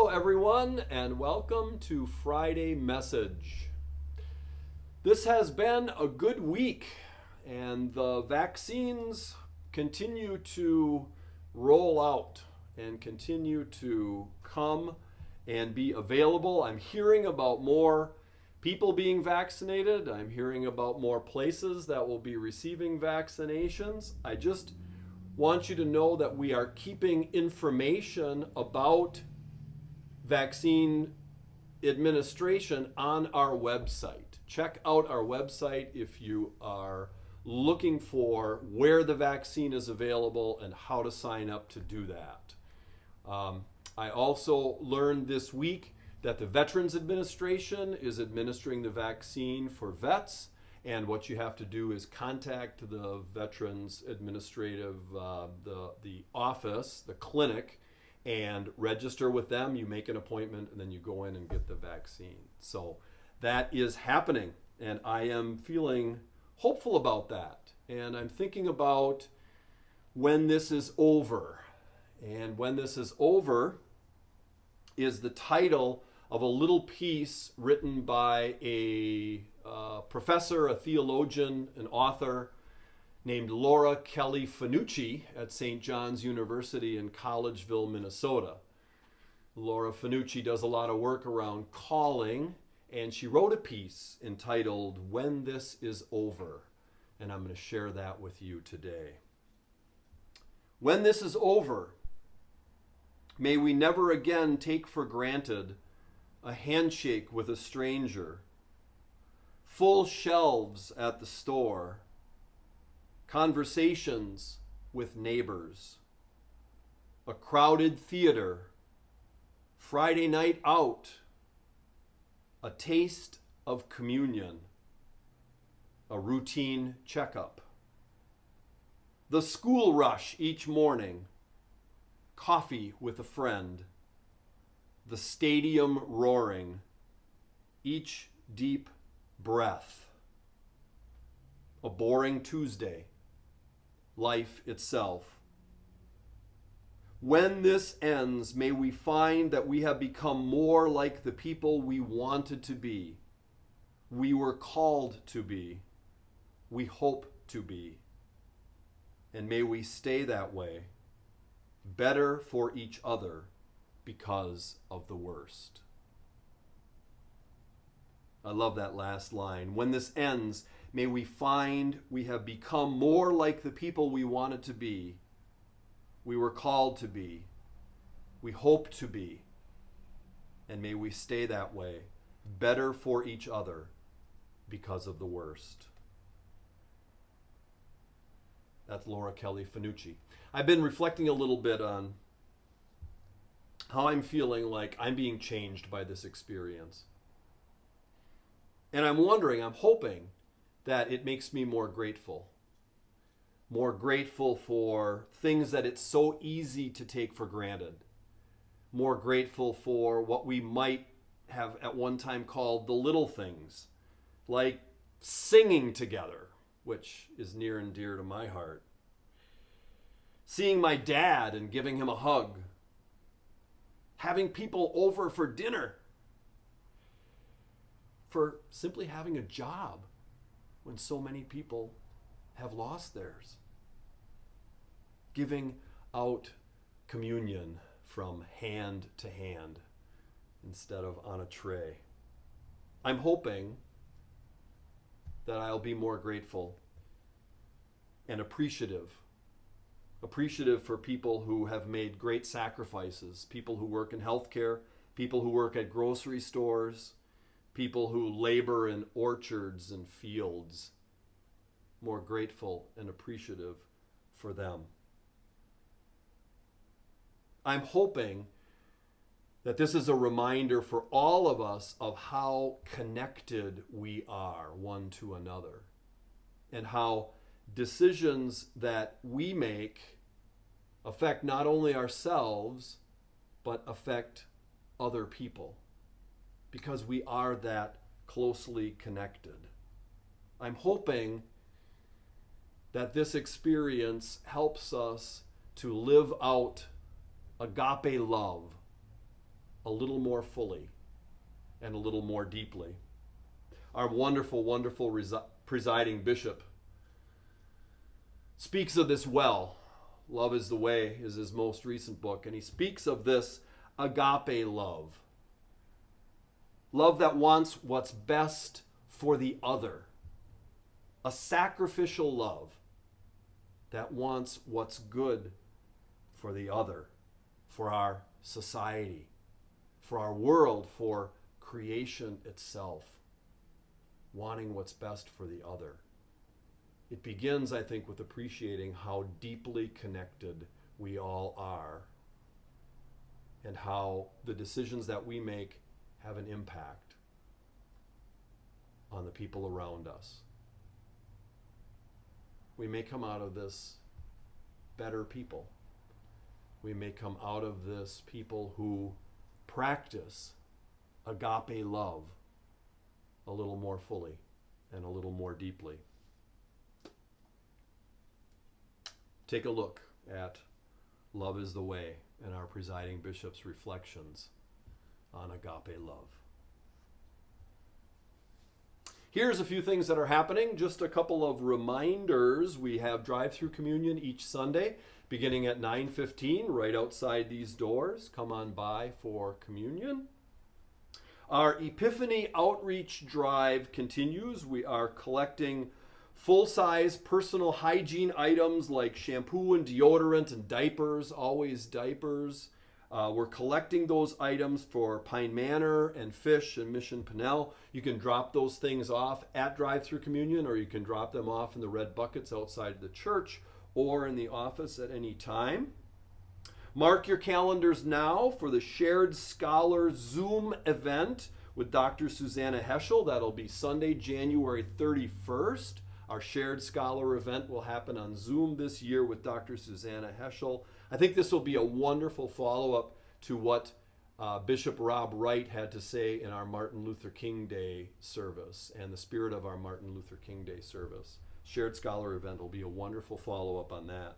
Hello, everyone, and welcome to Friday Message. This has been a good week, and the vaccines continue to roll out and continue to come and be available. I'm hearing about more people being vaccinated. I'm hearing about more places that will be receiving vaccinations. I just want you to know that we are keeping information about vaccine administration on our website. Check out our website if you are looking for where the vaccine is available and how to sign up to do that. I also learned this week that the Veterans Administration is administering the vaccine for vets, and what you have to do is contact the Veterans Administrative, the office, the clinic, and register with them. You make an appointment and then you go in and get the vaccine. So that is happening, and I am feeling hopeful about that. And I'm thinking about when this is over. And when this is over is the title of a little piece written by a professor, a theologian, an author named Laura Kelly Fanucci at St. John's University in Collegeville, Minnesota. Laura Fanucci does a lot of work around calling, and she wrote a piece entitled "When This Is Over," and I'm going to share that with you today. When this is over, may we never again take for granted a handshake with a stranger, full shelves at the store, conversations with neighbors, a crowded theater, Friday night out, a taste of communion, a routine checkup, the school rush each morning, coffee with a friend, the stadium roaring, each deep breath, a boring Tuesday, life itself. When this ends, may we find that we have become more like the people we wanted to be, we were called to be, we hope to be. And may we stay that way, better for each other because of the worst. I love that last line. When this ends, may we find we have become more like the people we wanted to be, we were called to be, we hope to be, and may we stay that way, better for each other because of the worst. That's Laura Kelly Fanucci. I've been reflecting a little bit on how I'm feeling like I'm being changed by this experience. And I'm wondering, I'm hoping that it makes me more grateful for things that it's so easy to take for granted, more grateful for what we might have at one time called the little things, like singing together, which is near and dear to my heart, seeing my dad and giving him a hug, having people over for dinner, for simply having a job when so many people have lost theirs, giving out communion from hand to hand instead of on a tray. I'm hoping that I'll be more grateful and appreciative for people who have made great sacrifices, people who work in healthcare, people who work at grocery stores, people who labor in orchards and fields. More grateful and appreciative for them. I'm hoping that this is a reminder for all of us of how connected we are one to another, and how decisions that we make affect not only ourselves, but affect other people, because we are that closely connected. I'm hoping that this experience helps us to live out agape love a little more fully and a little more deeply. Our wonderful, wonderful presiding bishop speaks of this well. Love is the Way is his most recent book, and he speaks of this agape love. Love that wants what's best for the other. A sacrificial love that wants what's good for the other, for our society, for our world, for creation itself. Wanting what's best for the other. It begins, I think, with appreciating how deeply connected we all are and how the decisions that we make have an impact on the people around us. We may come out of this better people. We may come out of this people who practice agape love a little more fully and a little more deeply. Take a look at Love is the Way and our presiding bishop's reflections on agape love. Here's a few things that are happening. Just a couple of reminders. We have drive-through communion each Sunday beginning at 9:15 right outside these doors. Come on by for communion. Our Epiphany Outreach Drive continues. We are collecting full-size personal hygiene items like shampoo and deodorant and diapers, always diapers. We're collecting those items for Pine Manor and Fish and Mission Pinnell. You can drop those things off at Drive-Thru Communion, or you can drop them off in the red buckets outside the church or in the office at any time. Mark your calendars now for the Shared Scholar Zoom event with Dr. Susanna Heschel. That'll be Sunday, January 31st. Our Shared Scholar event will happen on Zoom this year with Dr. Susanna Heschel. I think this will be a wonderful follow-up to what Bishop Rob Wright had to say in our Martin Luther King Day service and the spirit of our Martin Luther King Day service. Shared Scholar event will be a wonderful follow-up on that.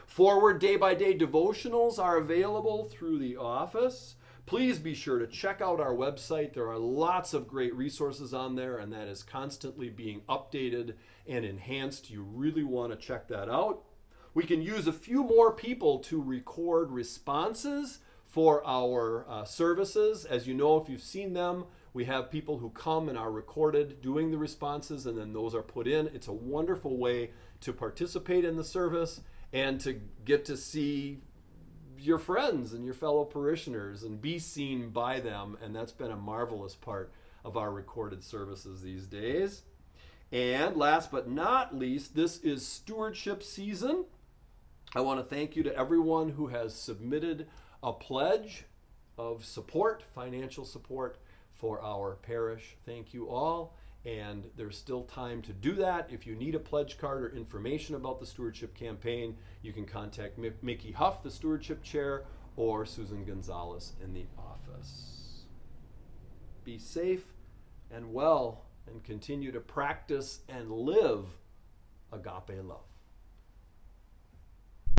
Forward day-by-day devotionals are available through the office. Please be sure to check out our website. There are lots of great resources on there, and that is constantly being updated and enhanced. You really want to check that out. We can use a few more people to record responses for our services. As you know, if you've seen them, we have people who come and are recorded doing the responses, and then those are put in. It's a wonderful way to participate in the service and to get to see your friends and your fellow parishioners and be seen by them. And that's been a marvelous part of our recorded services these days. And last but not least, this is stewardship season. I want to thank you to everyone who has submitted a pledge of support, financial support for our parish. Thank you all. And there's still time to do that. If you need a pledge card or information about the stewardship campaign, you can contact Mickey Huff, the stewardship chair, or Susan Gonzalez in the office. Be safe and well, and continue to practice and live agape love.